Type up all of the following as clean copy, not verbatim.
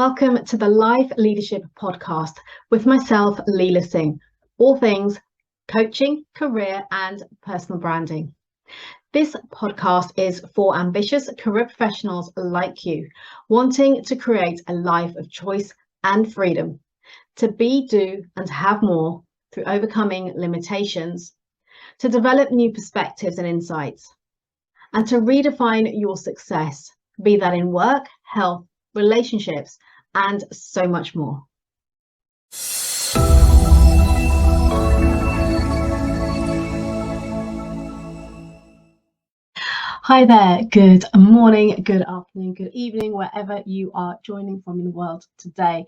Welcome to the Life Leadership Podcast with myself, Leila Singh, all things coaching, career and personal branding. This podcast is for ambitious career professionals like you, wanting to create a life of choice and freedom, to be, do and have more through overcoming limitations, to develop new perspectives and insights, and to redefine your success, be that in work, health, relationships, and so much more. Hi there, good morning, good afternoon, good evening, wherever you are joining from in the world today.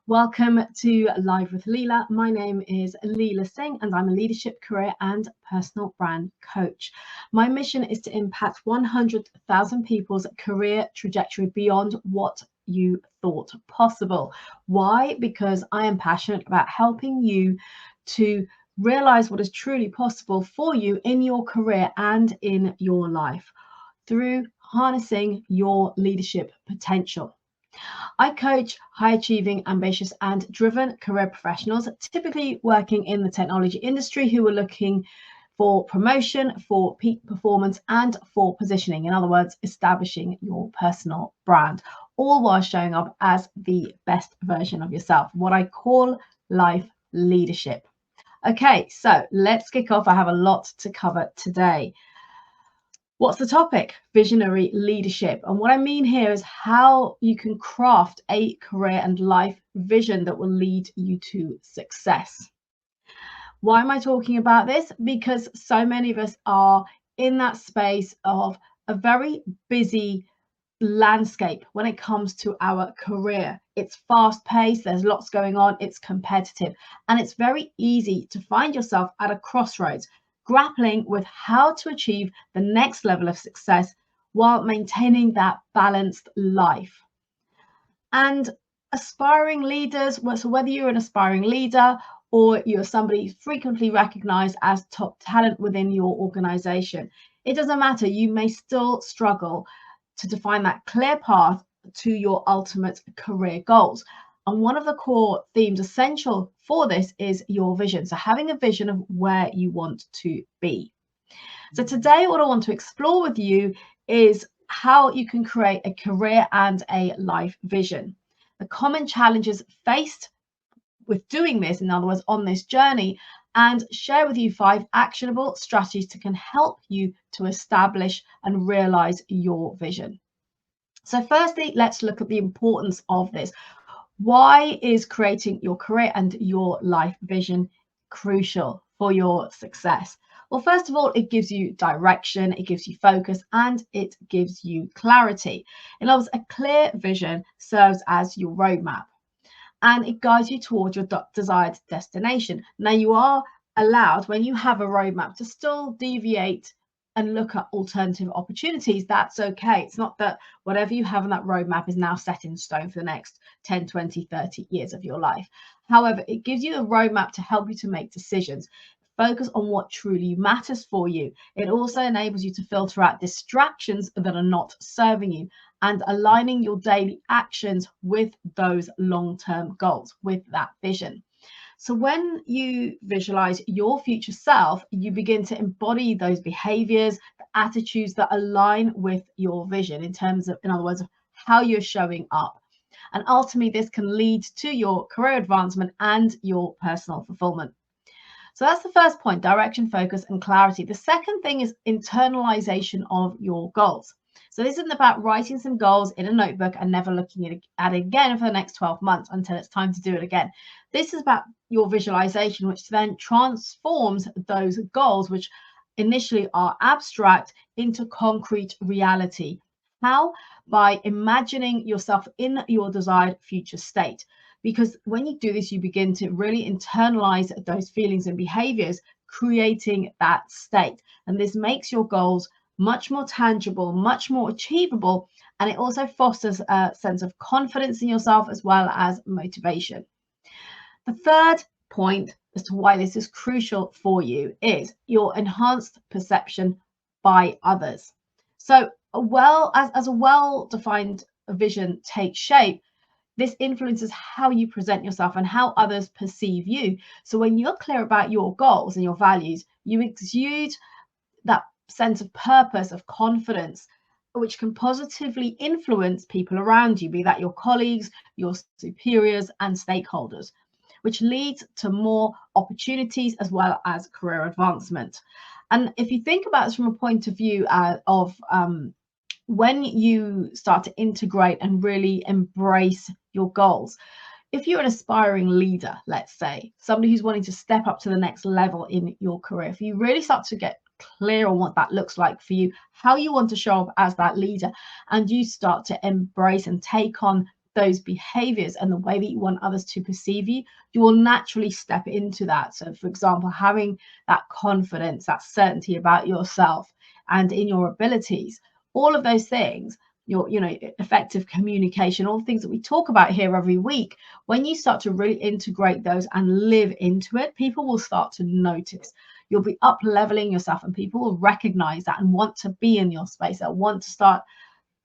Welcome to Live with Leila. My name is Leila Singh and I'm a leadership, career and personal brand coach. My mission is to impact 100,000 people's career trajectory beyond what you thought possible. Why? Because I am passionate about helping you to realize what is truly possible for you in your career and in your life through harnessing your leadership potential. I coach high achieving, ambitious and driven career professionals, typically working in the technology industry, who are looking for promotion, for peak performance and for positioning. In other words, establishing your personal brand, all while showing up as the best version of yourself, what I call life leadership. Okay, so let's kick off. I have a lot to cover today. What's the topic? Visionary leadership. And what I mean here is how you can craft a career and life vision that will lead you to success. Why am I talking about this? Because so many of us are in that space of a very busy landscape when it comes to our career. It's fast paced, there's lots going on, it's competitive, and it's very easy to find yourself at a crossroads, grappling with how to achieve the next level of success while maintaining that balanced life. And aspiring leaders, so whether you're an aspiring leader or you're somebody frequently recognized as top talent within your organization, it doesn't matter. You may still struggle to define that clear path to your ultimate career goals. And one of the core themes essential for this is your vision. So having a vision of where you want to be. So today, what I want to explore with you is how you can create a career and a life vision. The common challenges faced with doing this, in other words, on this journey, and share with you 5 actionable strategies that can help you to establish and realize your vision. So firstly, let's look at the importance of this. Why is creating your career and your life vision crucial for your success? Well, first of all, it gives you direction, it gives you focus, and it gives you clarity. In other words, a clear vision serves as your roadmap, and it guides you towards your desired destination. Now, you are allowed, when you have a roadmap, to still deviate and look at alternative opportunities. That's okay. It's not that whatever you have on that roadmap is now set in stone for the next 10, 20, 30 years of your life. However, it gives you a roadmap to help you to make decisions. Focus on what truly matters for you. It also enables you to filter out distractions that are not serving you and aligning your daily actions with those long-term goals, with that vision. So when you visualize your future self, you begin to embody those behaviors, the attitudes that align with your vision in terms of, in other words, how you're showing up. And ultimately, this can lead to your career advancement and your personal fulfillment. So that's the first point: direction, focus, and clarity. The second thing is internalization of your goals. So this isn't about writing some goals in a notebook and never looking at it again for the next 12 months until it's time to do it again. This is about your visualization, which then transforms those goals, which initially are abstract, into concrete reality. How? By imagining yourself in your desired future state. Because when you do this, you begin to really internalize those feelings and behaviors, creating that state. And this makes your goals much more tangible, much more achievable, and it also fosters a sense of confidence in yourself as well as motivation. The third point as to why this is crucial for you is your enhanced perception by others. So as a well-defined vision takes shape, this influences how you present yourself and how others perceive you. So when you're clear about your goals and your values, you exude that sense of purpose, of confidence, which can positively influence people around you, be that your colleagues, your superiors, and stakeholders, which leads to more opportunities as well as career advancement. And if you think about this from a point of view of when you start to integrate and really embrace your goals, if you're an aspiring leader, let's say, somebody who's wanting to step up to the next level in your career, if you really start to get clear on what that looks like for you, how you want to show up as that leader, and you start to embrace and take on those behaviors and the way that you want others to perceive you, you will naturally step into that. So, for example, having that confidence, that certainty about yourself and in your abilities, all of those things, your effective communication, all the things that we talk about here every week, when you start to really integrate those and live into it, people will start to notice. You'll be up leveling yourself and people will recognize that and want to be in your space. They'll want to start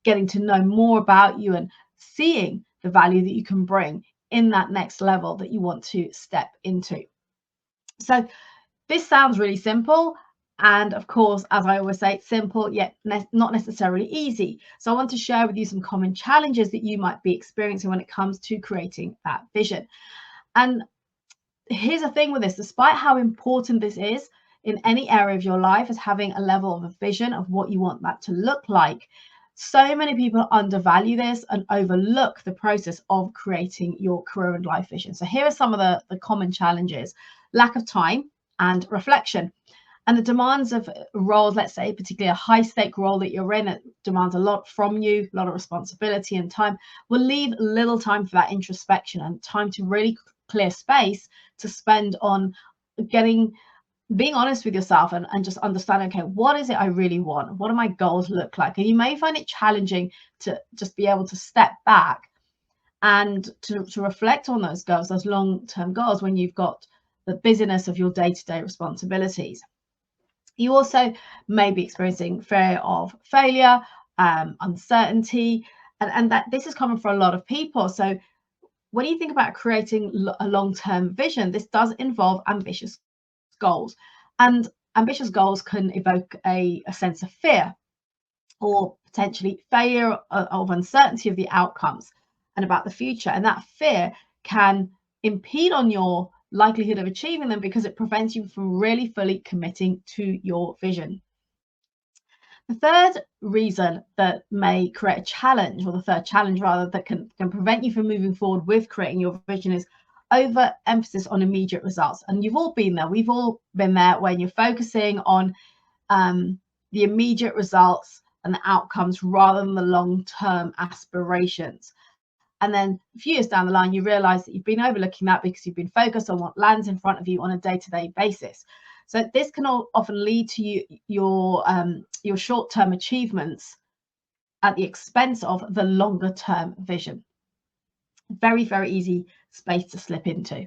getting to know more about you and seeing the value that you can bring in that next level that you want to step into. So this sounds really simple. And of course, as I always say, it's simple, yet not necessarily easy. So I want to share with you some common challenges that you might be experiencing when it comes to creating that vision. And here's the thing with this, despite how important this is in any area of your life as having a level of a vision of what you want that to look like, so many people undervalue this and overlook the process of creating your career and life vision. So here are some of the common challenges: lack of time and reflection. And the demands of roles, let's say, particularly a high-stake role that you're in, it demands a lot from you, a lot of responsibility and time, will leave little time for that introspection and time to really clear space to spend on being honest with yourself and just understanding, okay, what is it I really want? What do my goals look like? And you may find it challenging to just be able to step back and to reflect on those goals, those long-term goals, when you've got the busyness of your day-to-day responsibilities. You also may be experiencing fear of failure, uncertainty, and that this is common for a lot of people. So when you think about creating a long-term vision, this does involve ambitious goals, and ambitious goals can evoke a sense of fear or potentially failure, of uncertainty of the outcomes and about the future, and that fear can impede on your likelihood of achieving them because it prevents you from really fully committing to your vision. The third reason that may create a challenge, or the third challenge rather, that can prevent you from moving forward with creating your vision is overemphasis on immediate results. And you've all been there. We've all been there when you're focusing on the immediate results and the outcomes rather than the long-term aspirations. And then a few years down the line, you realize that you've been overlooking that because you've been focused on what lands in front of you on a day-to-day basis. So this can often lead to your short-term achievements at the expense of the longer-term vision. Very, very easy space to slip into.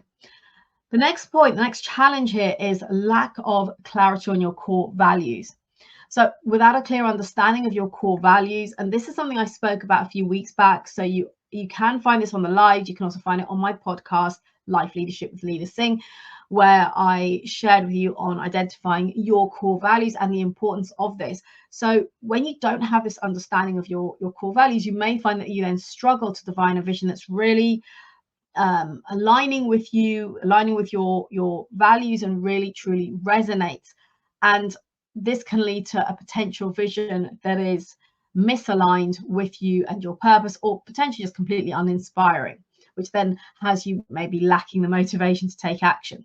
The next point, the next challenge here is lack of clarity on your core values. So without a clear understanding of your core values, and this is something I spoke about a few weeks back, so you can find this on the live. You can also find it on my podcast, Life Leadership with Leila Singh, where I shared with you on identifying your core values and the importance of this. So when you don't have this understanding of your core values, you may find that you then struggle to define a vision that's really aligning with you, aligning with your values and really truly resonates. And this can lead to a potential vision that is misaligned with you and your purpose, or potentially just completely uninspiring, which then has you maybe lacking the motivation to take action.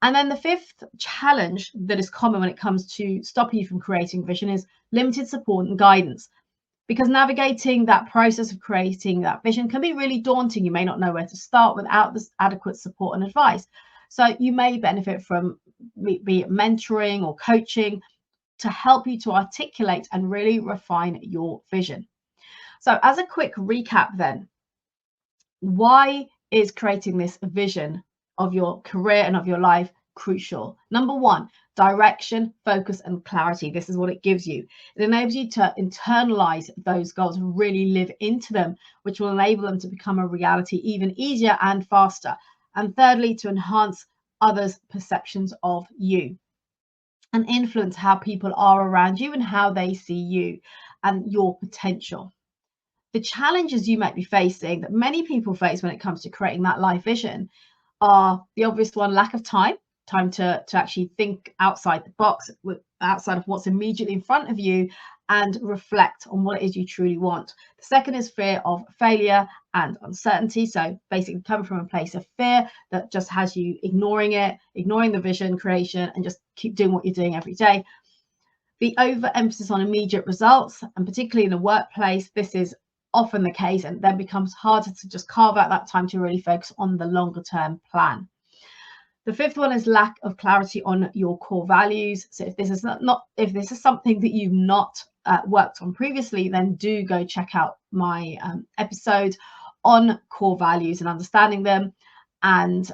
And then the fifth challenge that is common when it comes to stopping you from creating vision is limited support and guidance, because navigating that process of creating that vision can be really daunting. You may not know where to start without this adequate support and advice. So you may benefit from be it mentoring or coaching to help you to articulate and really refine your vision. So as a quick recap then, why is creating this vision of your career and of your life crucial? Number one, Direction, focus, and clarity. This is what it gives you. It enables you to internalize those goals and really live into them, which will enable them to become a reality even easier and faster. And thirdly, to enhance others' perceptions of you and influence how people are around you and how they see you and your potential. The challenges you might be facing that many people face when it comes to creating that life vision are the obvious one: lack of time to actually think outside the box, outside of what's immediately in front of you, and reflect on what it is you truly want. The second is fear of failure and uncertainty. So basically coming from a place of fear that just has you ignoring it, ignoring the vision creation, and just keep doing what you're doing every day. The overemphasis on immediate results, and particularly in the workplace, this is often the case, and then becomes harder to just carve out that time to really focus on the longer term plan. The fifth one is lack of clarity on your core values. So if this is if this is something that you've not worked on previously, then do go check out my episode on core values and understanding them. And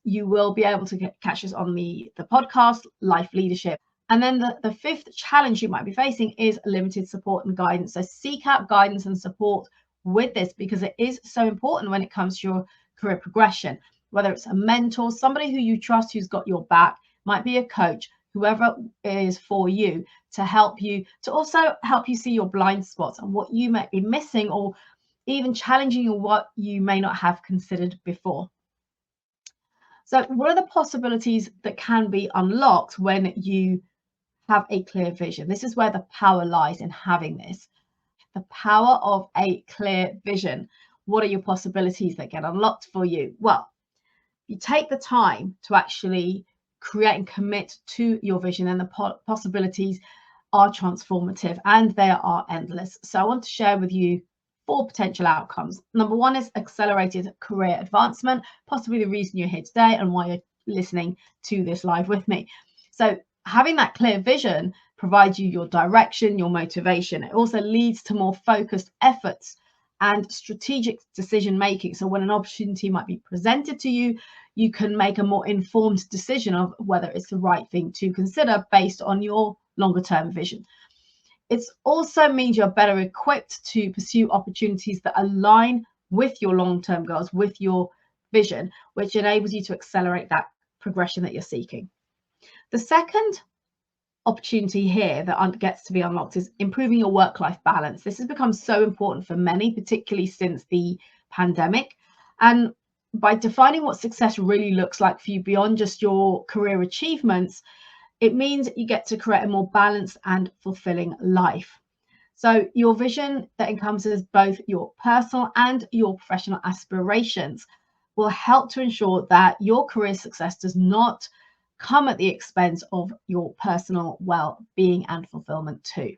you will be able to catch us on the podcast, Life Leadership. And then the fifth challenge you might be facing is limited support and guidance. So seek out guidance and support with this, because it is so important when it comes to your career progression. Whether it's a mentor, somebody who you trust, who's got your back, might be a coach, whoever is for you, to help you, to also help you see your blind spots and what you might be missing, or even challenging you what you may not have considered before. So what are the possibilities that can be unlocked when you have a clear vision? This is where the power lies in having this. The power of a clear vision. What are your possibilities that get unlocked for you? Well, you take the time to actually create and commit to your vision, and the possibilities are transformative and they are endless. So I want to share with you 4 potential outcomes. Number 1 is accelerated career advancement, possibly the reason you're here today and why you're listening to this live with me. So having that clear vision provides you your direction, your motivation. It also leads to more focused efforts and strategic decision making. So when an opportunity might be presented to you, you can make a more informed decision of whether it's the right thing to consider based on your longer term vision. It also means you're better equipped to pursue opportunities that align with your long-term goals, with your vision, which enables you to accelerate that progression that you're seeking. The second opportunity here that gets to be unlocked is improving your work-life balance. This has become so important for many, particularly since the pandemic. And by defining what success really looks like for you beyond just your career achievements, it means you get to create a more balanced and fulfilling life. So your vision that encompasses both your personal and your professional aspirations will help to ensure that your career success does not come at the expense of your personal well-being and fulfillment too.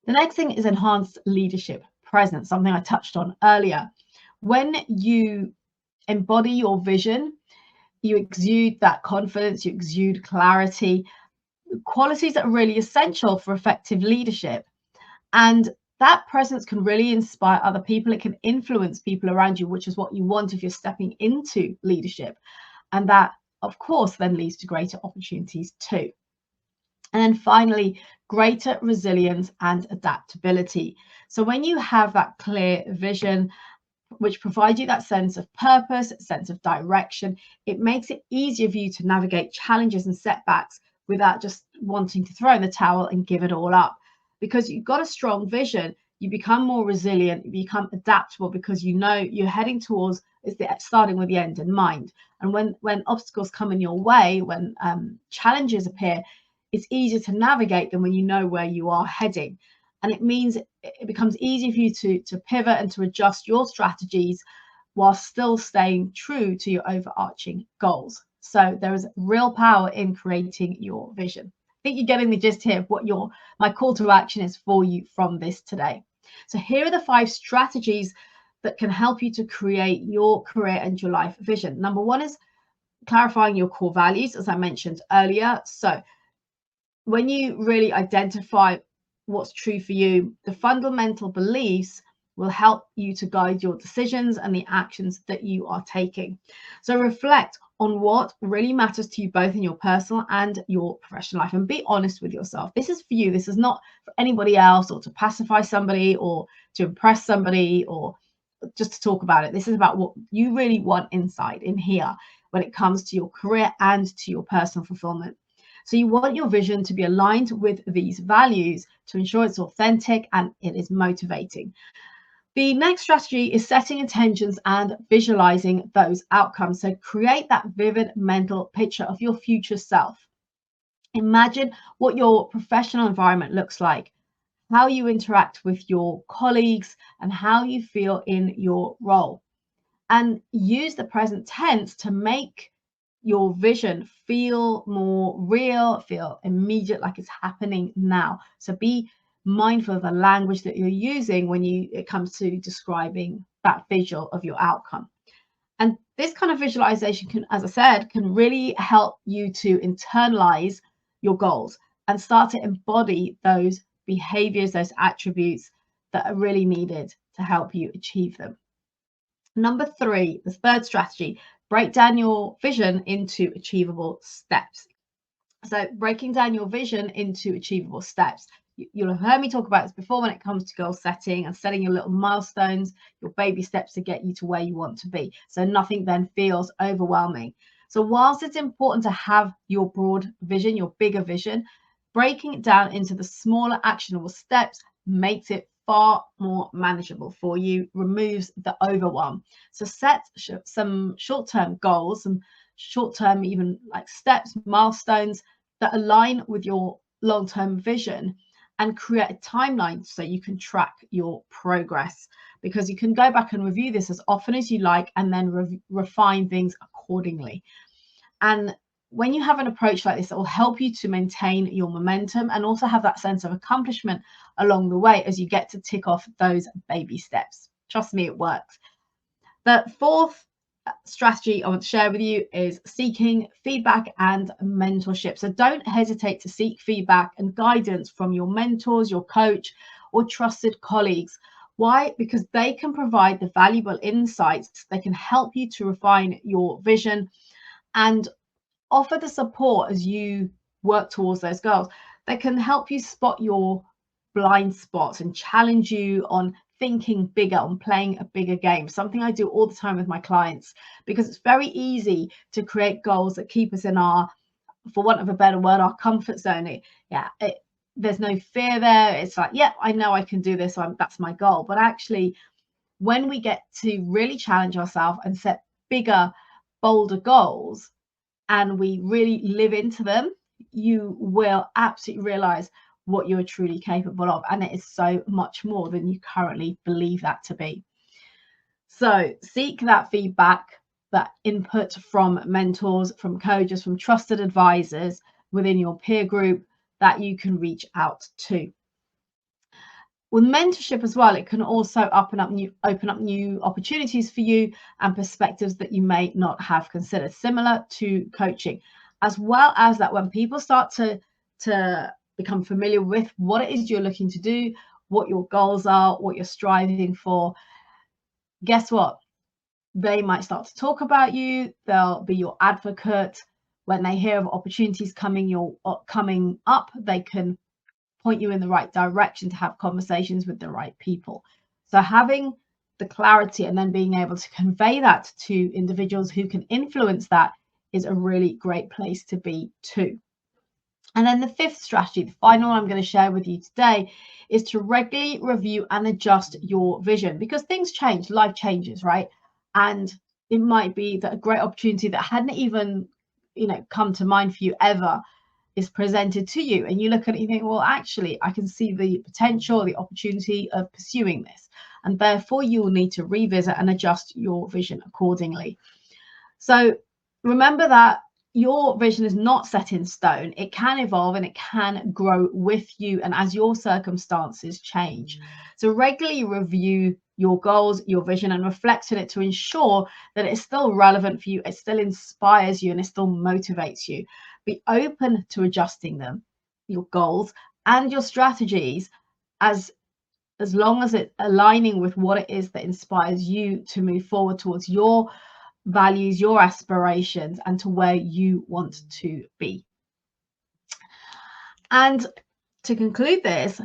The next thing is enhanced leadership presence, something I touched on earlier. When you embody your vision, you exude that confidence, you exude clarity, qualities that are really essential for effective leadership. And that presence can really inspire other people. It can influence people around you, which is what you want if you're stepping into leadership. And that, of course, then leads to greater opportunities too. And then finally, greater resilience and adaptability. So when you have that clear vision, which provides you that sense of purpose, sense of direction, it makes it easier for you to navigate challenges and setbacks without just wanting to throw in the towel and give it all up. Because you've got a strong vision, you become more resilient, you become adaptable, because you know you're heading towards starting with the end in mind. And when obstacles come in your way, when challenges appear, it's easier to navigate them when you know where you are heading. And it means it becomes easier for you to pivot and to adjust your strategies while still staying true to your overarching goals. So there is real power in creating your vision. I think you're getting the gist here of what my call to action is for you from this today. So here are the 5 strategies that can help you to create your career and your life vision. Number 1 is clarifying your core values, as I mentioned earlier. So when you really identify what's true for you, the fundamental beliefs will help you to guide your decisions and the actions that you are taking. So reflect on what really matters to you, both in your personal and your professional life, and be honest with yourself. This is for you. This is not for anybody else, or to pacify somebody, or to impress somebody, or just to talk about it. This is about what you really want inside in here when it comes to your career and to your personal fulfillment. So you want your vision to be aligned with these values to ensure it's authentic and it is motivating. The next strategy is setting intentions and visualizing those outcomes. So create that vivid mental picture of your future self. Imagine what your professional environment looks like, how you interact with your colleagues, and how you feel in your role. And use the present tense to make your vision feel more real, feel immediate, like it's happening now. So be mindful of the language that you're using when it comes to describing that visual of your outcome. And this kind of visualization can, as I said, can really help you to internalize your goals and start to embody those behaviors, those attributes that are really needed to help you achieve them. Number 3, the third strategy, break down your vision into achievable steps. So breaking down your vision into achievable steps. You'll have heard me talk about this before when it comes to goal setting and setting your little milestones, your baby steps to get you to where you want to be. So nothing then feels overwhelming. So whilst it's important to have your broad vision, your bigger vision, breaking it down into the smaller actionable steps makes it far more manageable for you, removes the overwhelm. So set some short-term goals, some short-term even like steps, milestones that align with your long-term vision, and create a timeline so you can track your progress, because you can go back and review this as often as you like and then refine things accordingly. And when you have an approach like this, it will help you to maintain your momentum and also have that sense of accomplishment along the way as you get to tick off those baby steps. Trust me, it works. The fourth strategy I want to share with you is seeking feedback and mentorship. So don't hesitate to seek feedback and guidance from your mentors, your coach, or trusted colleagues. Why? Because they can provide the valuable insights. They can help you to refine your vision and offer the support as you work towards those goals. They can help you spot your blind spots and challenge you on thinking bigger, on playing a bigger game, something I do all the time with my clients, because it's very easy to create goals that keep us in our, for want of a better word, our comfort zone. There's no fear there. It's like, yeah, I know I can do this, so that's my goal. But actually, when we get to really challenge ourselves and set bigger, bolder goals, and we really live into them, you will absolutely realize what you're truly capable of. And it is so much more than you currently believe that to be. So seek that feedback, that input from mentors, from coaches, from trusted advisors within your peer group that you can reach out to. With mentorship as well, it can also open up new opportunities for you and perspectives that you may not have considered, similar to coaching. As well as that, when people start to become familiar with what it is you're looking to do, what your goals are, what you're striving for, guess what? They might start to talk about you. They'll be your advocate. When they hear of opportunities coming up, they can point you in the right direction to have conversations with the right people. So having the clarity and then being able to convey that to individuals who can influence that is a really great place to be too. And then the fifth strategy, the final one I'm going to share with you today, is to regularly review and adjust your vision, because things change, life changes, right? And it might be that a great opportunity that hadn't even, come to mind for you ever is presented to you, and you look at it and you think, well, actually, I can see the potential, the opportunity of pursuing this, and therefore you will need to revisit and adjust your vision accordingly. So remember that your vision is not set in stone. It can evolve and it can grow with you and as your circumstances change. So regularly review your goals, your vision, and reflect on it to ensure that it's still relevant for you, it still inspires you, and it still motivates you. Be open to adjusting them, your goals and your strategies, as as long as it's aligning with what it is that inspires you to move forward towards your values, your aspirations, and to where you want to be. And to conclude this,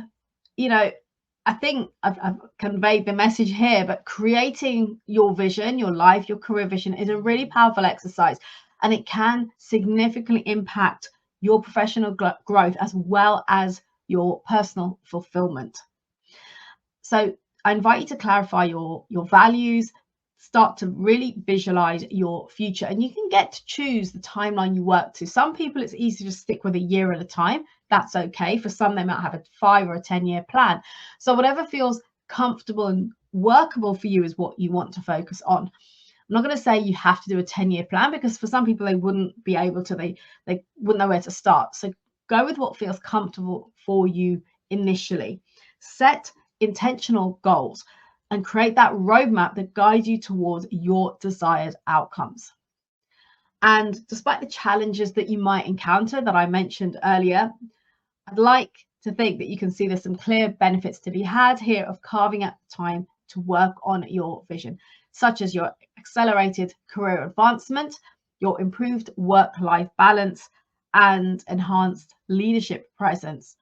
I think I've conveyed the message here, but creating your vision, your life, your career vision is a really powerful exercise, and it can significantly impact your professional growth as well as your personal fulfillment. So I invite you to clarify your values, start to really visualize your future, and you can get to choose the timeline you work to. Some people, it's easy to stick with a year at a time. That's okay. For some, they might have a 5 or a 10-year plan. So whatever feels comfortable and workable for you is what you want to focus on. I'm not going to say you have to do a 10-year plan, because for some people, they wouldn't be able to, they wouldn't know where to start. So go with what feels comfortable for you initially. Set intentional goals and create that roadmap that guides you towards your desired outcomes. And despite the challenges that you might encounter that I mentioned earlier, I'd like to think that you can see there's some clear benefits to be had here of carving out time to work on your vision, such as your accelerated career advancement, your improved work-life balance, and enhanced leadership presence.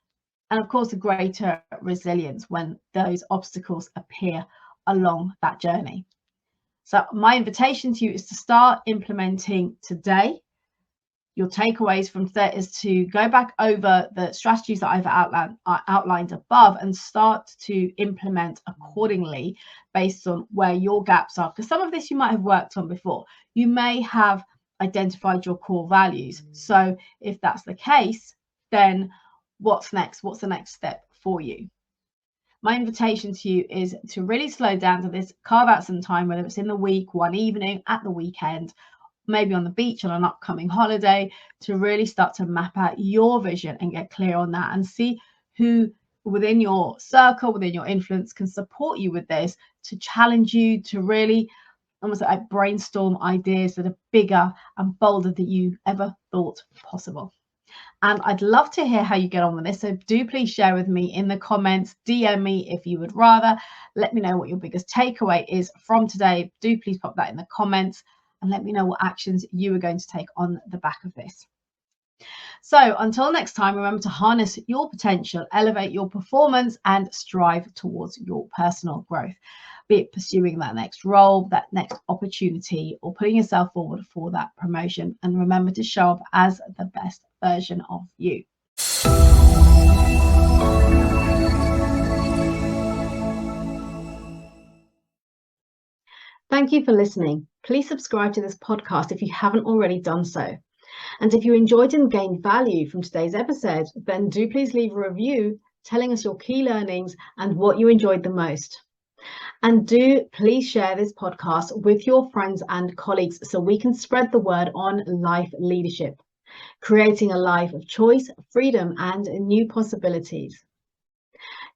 And of course, a greater resilience when those obstacles appear along that journey. So my invitation to you is to start implementing today. Your takeaways from today is to go back over the strategies that I've outlined above and start to implement accordingly based on where your gaps are. Because some of this you might have worked on before. You may have identified your core values. So if that's the case, then what's next? What's the next step for you? My invitation to you is to really slow down to this, carve out some time, whether it's in the week, one evening, at the weekend, maybe on the beach on an upcoming holiday, to really start to map out your vision and get clear on that, and see who within your circle, within your influence, can support you with this, to challenge you, to really almost like brainstorm ideas that are bigger and bolder than you ever thought possible. And I'd love to hear how you get on with this. So do please share with me in the comments, DM me if you would rather. Let me know what your biggest takeaway is from today. Do please pop that in the comments and let me know what actions you are going to take on the back of this. So until next time, remember to harness your potential, elevate your performance, and strive towards your personal growth. Be it pursuing that next role, that next opportunity, or putting yourself forward for that promotion. And remember to show up as the best version of you. Thank you for listening. Please subscribe to this podcast if you haven't already done so. And if you enjoyed and gained value from today's episode, then do please leave a review telling us your key learnings and what you enjoyed the most. And do please share this podcast with your friends and colleagues so we can spread the word on life leadership, creating a life of choice, freedom, and new possibilities.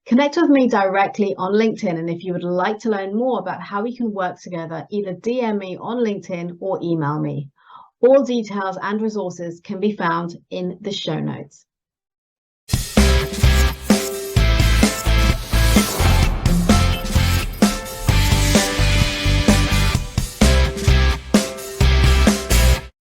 Connect with me directly on LinkedIn, and if you would like to learn more about how we can work together, either DM me on LinkedIn or email me. All details and resources can be found in the show notes.